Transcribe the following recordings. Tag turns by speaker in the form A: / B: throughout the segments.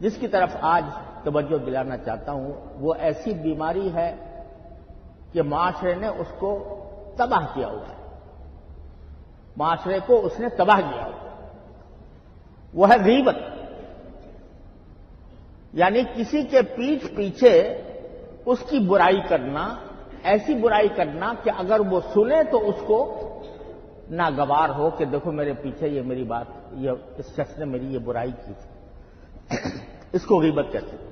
A: جس کی طرف آج توجہ دلانا چاہتا ہوں وہ ایسی بیماری ہے کہ معاشرے نے اس کو تباہ کیا ہوا ہے، معاشرے کو اس نے تباہ کیا ہوا ہے۔ وہ ہے غیبت، یعنی کسی کے پیٹھ پیچھے اس کی برائی کرنا، ایسی برائی کرنا کہ اگر وہ سنے تو اس کو ناگوار ہو کہ دیکھو میرے پیچھے یہ میری بات، یہ اس شخص نے میری یہ برائی کی تھی، اس کو غیبت کہتے ہیں۔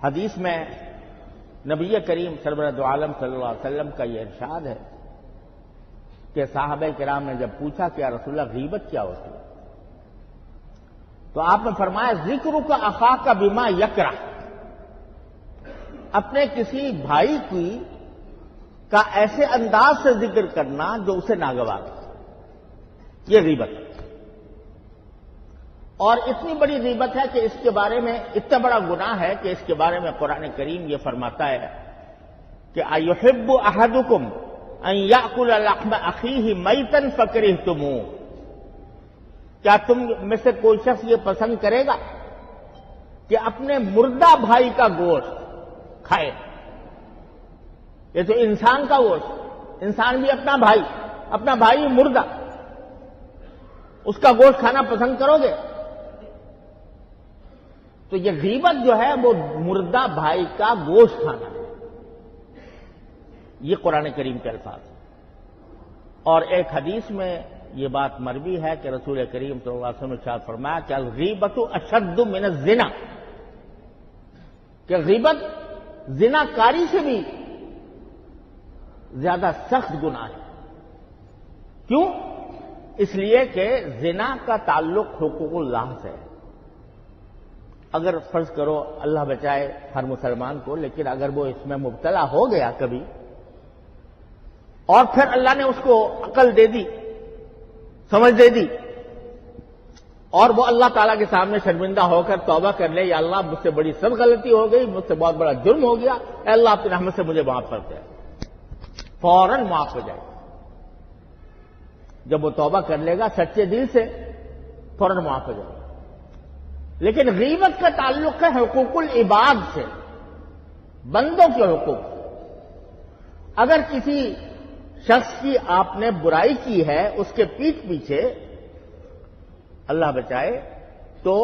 A: حدیث میں نبی کریم سرورت عالم صلی اللہ علیہ وسلم کا یہ ارشاد ہے کہ صحابہ کرام نے جب پوچھا کہ یا رسول اللہ غیبت کیا ہوتی ہے، تو آپ نے فرمایا ذکر کا اخاک کا بما یکرہ، اپنے کسی بھائی کی کا ایسے انداز سے ذکر کرنا جو اسے ناگوار ہو، یہ غیبت ہے۔ اور اتنی بڑی غیبت ہے کہ اس کے بارے میں اتنا بڑا گناہ ہے کہ اس کے بارے میں قرآن کریم یہ فرماتا ہے کہ ایحب احدکم ان یاکل لحم اخیہ میتا فکرہتموہ، کیا تم میں سے کوئی شخص یہ پسند کرے گا کہ اپنے مردہ بھائی کا گوشت کھائے؟ یہ تو انسان کا گوشت، انسان بھی اپنا بھائی مردہ، اس کا گوشت کھانا پسند کرو گے؟ تو یہ غیبت جو ہے وہ مردہ بھائی کا گوشت کھانا ہے، یہ قرآن کریم کے الفاظ ہیں۔ اور ایک حدیث میں یہ بات مروی ہے کہ رسول کریم صلی اللہ علیہ وسلم نے ارشاد فرمایا کہ الغیبت اشد من الزنا، کہ غیبت زنا کاری سے بھی زیادہ سخت گناہ ہے۔ کیوں؟ اس لیے کہ زنا کا تعلق حقوق اللہ سے ہے۔ اگر فرض کرو اللہ بچائے ہر مسلمان کو، لیکن اگر وہ اس میں مبتلا ہو گیا کبھی اور پھر اللہ نے اس کو عقل دے دی، سمجھ دے دی، اور وہ اللہ تعالیٰ کے سامنے شرمندہ ہو کر توبہ کر لے، یا اللہ مجھ سے بڑی سخت غلطی ہو گئی، مجھ سے بہت بڑا جرم ہو گیا، اے اللہ اپنی رحمت سے مجھے معاف کر دے، فوراً معاف ہو جائے۔ جب وہ توبہ کر لے گا سچے دل سے فوراً معاف ہو جائے گا۔ لیکن غیبت کا تعلق ہے حقوق العباد سے، بندوں کے حقوق۔ اگر کسی شخص کی آپ نے برائی کی ہے اس کے پیٹھ پیچھے، اللہ بچائے، تو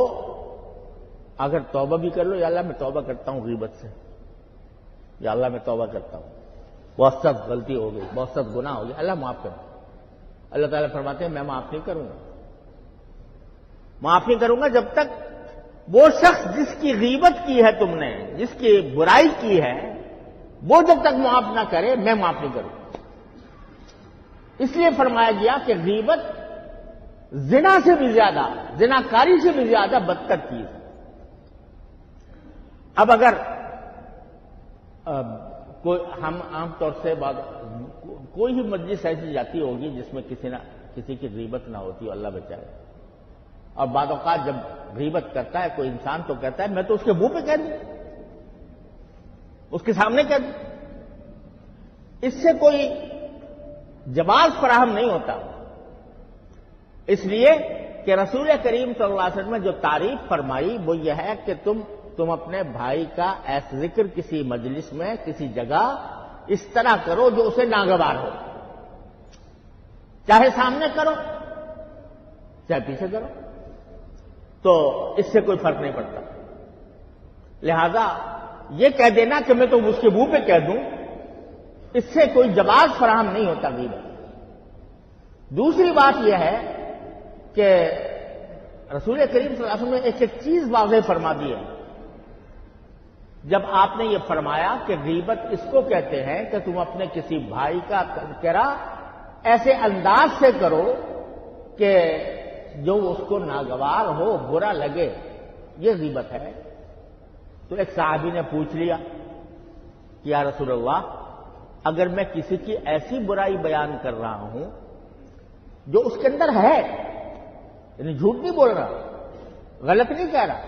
A: اگر توبہ بھی کر لو، یا اللہ میں توبہ کرتا ہوں غیبت سے، یا اللہ میں توبہ کرتا ہوں، بہت سخت غلطی ہو گئی، بہت سخت گناہ ہو گیا، اللہ معاف کر، اللہ تعالیٰ فرماتے ہیں میں معاف نہیں کروں گا، معاف نہیں کروں گا جب تک وہ شخص جس کی غیبت کی ہے تم نے، جس کی برائی کی ہے، وہ جب تک معاف نہ کرے میں معاف نہیں کروں۔ اس لیے فرمایا گیا کہ غیبت زنا سے بھی زیادہ، زنا کاری سے بھی زیادہ بدتر چیز ہے۔ اب اگر ہم عام طور سے کوئی بھی مجلس ایسی جاتی ہوگی جس میں کسی کی غیبت نہ ہوتی، اللہ بچائے، اور بعض اوقات جب غیبت کرتا ہے کوئی انسان تو کہتا ہے میں تو اس کے منہ پہ کہہ دوں، اس کے سامنے کہہ دوں، اس سے کوئی جواز فراہم نہیں ہوتا۔ اس لیے کہ رسول کریم صلی اللہ علیہ وسلم نے جو تعریف فرمائی وہ یہ ہے کہ تم اپنے بھائی کا ایسا ذکر کسی مجلس میں، کسی جگہ اس طرح کرو جو اسے ناگوار ہو، چاہے سامنے کرو چاہے پیچھے کرو، تو اس سے کوئی فرق نہیں پڑتا۔ لہذا یہ کہہ دینا کہ میں تو اس کے منہ پہ کہہ دوں، اس سے کوئی جواز فراہم نہیں ہوتا غیبت۔ دوسری بات یہ ہے کہ رسول کریم صلی اللہ علیہ وسلم نے ایک چیز واضح فرما دی ہے۔ جب آپ نے یہ فرمایا کہ غیبت اس کو کہتے ہیں کہ تم اپنے کسی بھائی کا تذکرہ ایسے انداز سے کرو کہ جو اس کو ناگوار ہو، برا لگے، یہ غیبت ہے۔ تو ایک صحابی نے پوچھ لیا کہ یا رسول اللہ، اگر میں کسی کی ایسی برائی بیان کر رہا ہوں جو اس کے اندر ہے، یعنی جھوٹ نہیں بول رہا، غلط نہیں کہہ رہا،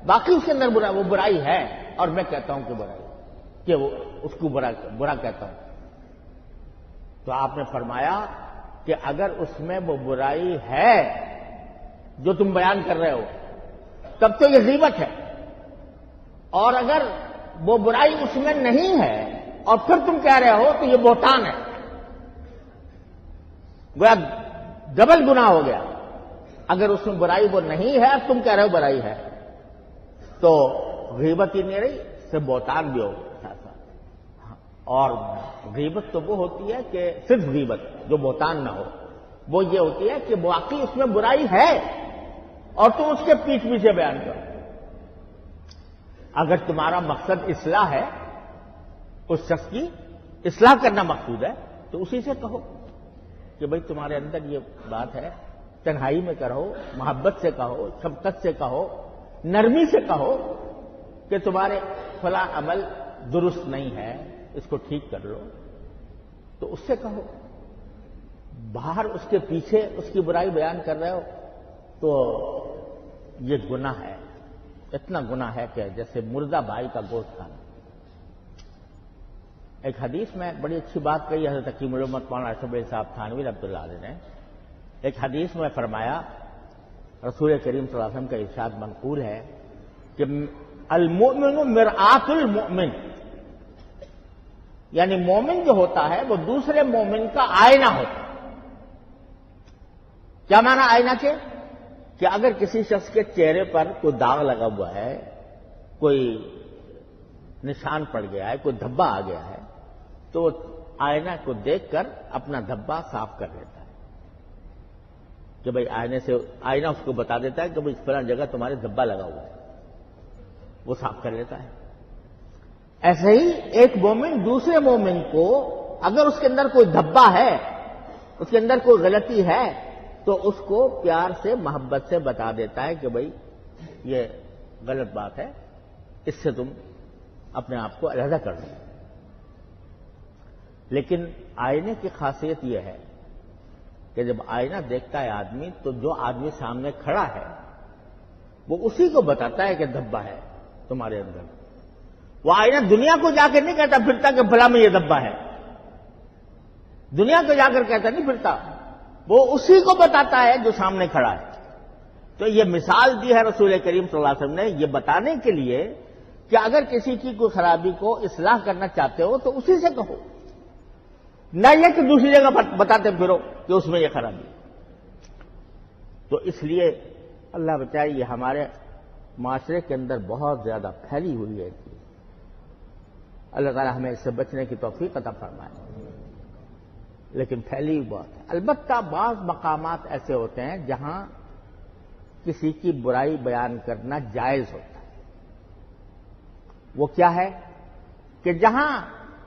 A: باقی اس کے اندر وہ برائی ہے، اور میں کہتا ہوں کہ برائی، کہ وہ اس کو برا کہتا ہوں، تو آپ نے فرمایا کہ اگر اس میں وہ برائی ہے جو تم بیان کر رہے ہو، تب تو یہ غیبت ہے. اور اگر وہ برائی اس میں نہیں ہے اور پھر تم کہہ رہے ہو تو یہ بہتان ہے. گویا ڈبل گناہ ہو گیا. اگر اس میں برائی وہ نہیں ہے اور تم کہہ رہے ہو برائی ہے تو غیبت ہی نہیں رہی، سے بہتان بھی ہو گیا. اور غیبت تو وہ ہوتی ہے کہ صرف غیبت جو بہتان نہ ہو، وہ یہ ہوتی ہے کہ واقعی اس میں برائی ہے اور تم اس کے پیچھے پیچھے بیان کرو. اگر تمہارا مقصد اصلاح ہے، اس شخص کی اصلاح کرنا مقصود ہے، تو اسی سے کہو کہ بھئی تمہارے اندر یہ بات ہے، تنہائی میں کہو، محبت سے کہو، شفقت سے کہو، نرمی سے کہو کہ تمہارے فلاں عمل درست نہیں ہے، اس کو ٹھیک کر لو. تو اس سے کہو. باہر اس کے پیچھے اس کی برائی بیان کر رہے ہو تو یہ گناہ ہے. اتنا گناہ ہے کہ جیسے مردہ بھائی کا گوشت کھانا. ایک حدیث میں بڑی اچھی بات کہی حضرت حکیم علامت مولانا اشرف علی صاحب تھانوی رحمۃ اللہ علیہ نے. ایک حدیث میں فرمایا، رسول کریم صلی اللہ علیہ وسلم کا ارشاد منقول ہے کہ المؤمن مرآت المؤمن، یعنی مومن جو ہوتا ہے وہ دوسرے مومن کا آئینہ ہوتا ہے. کیا معنی آئینہ کے؟ کہ اگر کسی شخص کے چہرے پر کوئی داغ لگا ہوا ہے، کوئی نشان پڑ گیا ہے، کوئی دھبا آ گیا ہے، تو وہ آئینہ کو دیکھ کر اپنا دھبا صاف کر لیتا ہے کہ بھئی آئینے سے آئینہ اس کو بتا دیتا ہے کہ بھئی فلاں جگہ تمہارے دھبا لگا ہوا ہے، وہ صاف کر لیتا ہے. ایسے ہی ایک مومن دوسرے مومن کو اگر اس کے اندر کوئی دھبا ہے، اس کے اندر کوئی غلطی ہے، تو اس کو پیار سے محبت سے بتا دیتا ہے کہ بھئی یہ غلط بات ہے، اس سے تم اپنے آپ کو علیحدہ کر لو. لیکن آئینے کی خاصیت یہ ہے کہ جب آئینہ دیکھتا ہے آدمی تو جو آدمی سامنے کھڑا ہے وہ اسی کو بتاتا ہے کہ دھبا ہے تمہارے اندر. وہ آئینہ دنیا کو جا کے نہیں کہتا پھرتا کہ بھلا میں یہ دھبا ہے، دنیا کو جا کر کہتا نہیں پھرتا، وہ اسی کو بتاتا ہے جو سامنے کھڑا ہے. تو یہ مثال دی ہے رسول کریم صلی اللہ علیہ وسلم نے یہ بتانے کے لیے کہ اگر کسی کی کوئی خرابی کو اصلاح کرنا چاہتے ہو تو اسی سے کہو، نہ یہ کہ دوسری جگہ بتاتے پھرو کہ اس میں یہ خرابی. تو اس لیے اللہ بچائے یہ ہمارے معاشرے کے اندر بہت زیادہ پھیلی ہوئی ہے. اللہ تعالیٰ ہمیں اس سے بچنے کی توفیق عطا فرمائے. لیکن پھیلی ہوئی بہت ہے. البتہ بعض مقامات ایسے ہوتے ہیں جہاں کسی کی برائی بیان کرنا جائز ہوتا ہے. وہ کیا ہے کہ جہاں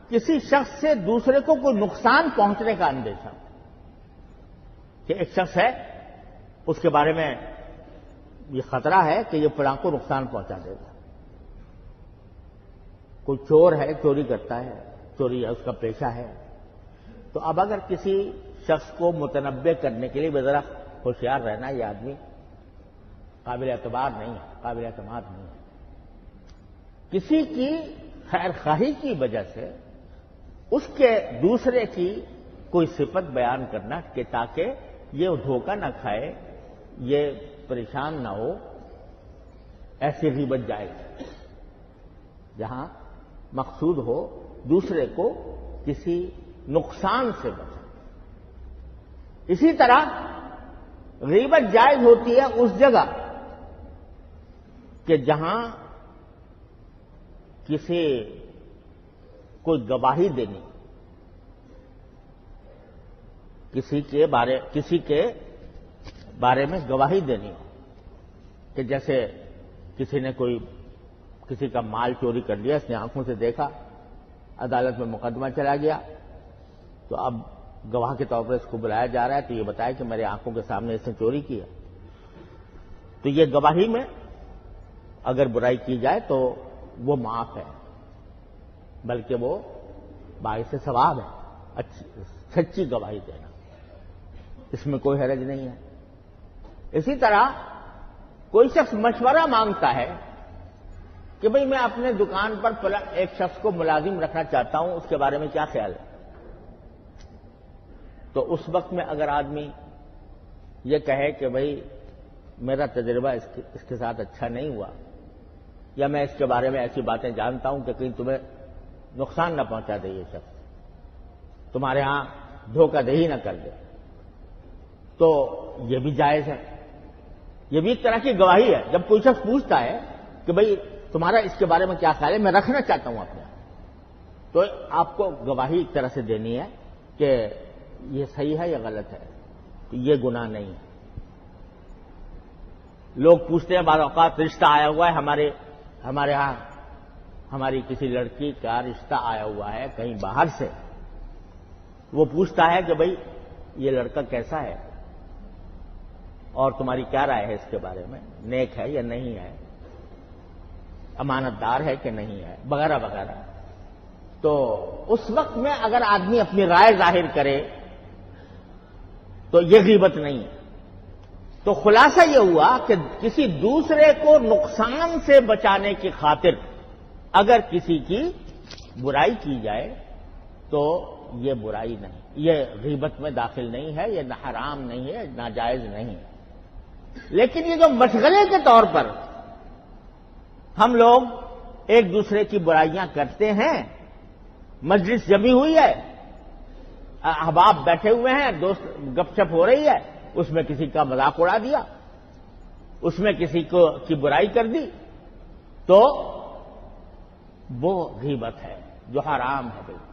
A: کسی شخص سے دوسرے کو کوئی نقصان پہنچنے کا اندیشہ کہ ایک شخص ہے اس کے بارے میں یہ خطرہ ہے کہ یہ فلاں کو نقصان پہنچا دے گا. کوئی چور ہے، چوری کرتا ہے، چوری اس کا پیشہ ہے. تو اب اگر کسی شخص کو متنبع کرنے کے لیے ذرا ہوشیار رہنا، یہ آدمی قابل اعتبار نہیں ہے، قابل اعتماد نہیں ہے. کسی کی خیر خواہی کی وجہ سے اس کے دوسرے کی کوئی صفت بیان کرنا کہ تاکہ یہ دھوکہ نہ کھائے، یہ پریشان نہ ہو، ایسی غیبت جائز ہے جہاں مقصود ہو دوسرے کو کسی نقصان سے بچانا. اسی طرح غیبت جائز ہوتی ہے اس جگہ کہ جہاں کسی کوئی گواہی دینی، کسی کے بارے میں گواہی دینی ہو کہ جیسے کسی کا مال چوری کر لیا، اس نے آنکھوں سے دیکھا، عدالت میں مقدمہ چلا گیا، تو اب گواہ کے طور پر اس کو بلایا جا رہا ہے تو یہ بتایا کہ میرے آنکھوں کے سامنے اس نے چوری کیا. تو یہ گواہی میں اگر برائی کی جائے تو وہ معاف ہے، بلکہ وہ باعث ثواب ہے. سچی گواہی دینا، اس میں کوئی حرج نہیں ہے. اسی طرح کوئی شخص مشورہ مانگتا ہے کہ بھئی میں اپنے دکان پر ایک شخص کو ملازم رکھنا چاہتا ہوں، اس کے بارے میں کیا خیال ہے؟ تو اس وقت میں اگر آدمی یہ کہے کہ بھئی میرا تجربہ اس کے ساتھ اچھا نہیں ہوا، یا میں اس کے بارے میں ایسی باتیں جانتا ہوں کہ کہیں تمہیں نقصان نہ پہنچا دے، یہ شخص تمہارے ہاں دھوکہ دہی نہ کر دے، تو یہ بھی جائز ہے، یہ بھی ایک طرح کی گواہی ہے۔ جب کوئی شخص پوچھتا ہے کہ بھئی تمہارا اس کے بارے میں کیا خیال ہے، میں رکھنا چاہتا ہوں اپنے، تو آپ کو گواہی ایک طرح سے دینی ہے کہ یہ صحیح ہے یا غلط ہے، تو یہ گناہ نہیں ہے۔ لوگ پوچھتے ہیں بعض اوقات رشتہ آیا ہوا ہے ہمارے ہاں، ہماری کسی لڑکی کا رشتہ آیا ہوا ہے کہیں باہر سے، وہ پوچھتا ہے کہ بھئی یہ لڑکا کیسا ہے اور تمہاری کیا رائے ہے اس کے بارے میں، نیک ہے یا نہیں ہے، امانت دار ہے کہ نہیں ہے، وغیرہ وغیرہ۔ تو اس وقت میں اگر آدمی اپنی رائے ظاہر کرے تو یہ غیبت نہیں ہے۔ تو خلاصہ یہ ہوا کہ کسی دوسرے کو نقصان سے بچانے کی خاطر اگر کسی کی برائی کی جائے تو یہ برائی نہیں، یہ غیبت میں داخل نہیں ہے، یہ نہ حرام نہیں ہے، ناجائز نہیں ہے۔ لیکن یہ جو مشغلے کے طور پر ہم لوگ ایک دوسرے کی برائیاں کرتے ہیں، مجلس جمی ہوئی ہے، احباب بیٹھے ہوئے ہیں، دوست گپ شپ ہو رہی ہے، اس میں کسی کا مذاق اڑا دیا، اس میں کسی کی برائی کر دی، تو وہ غیبت ہے جو حرام ہے بالکل۔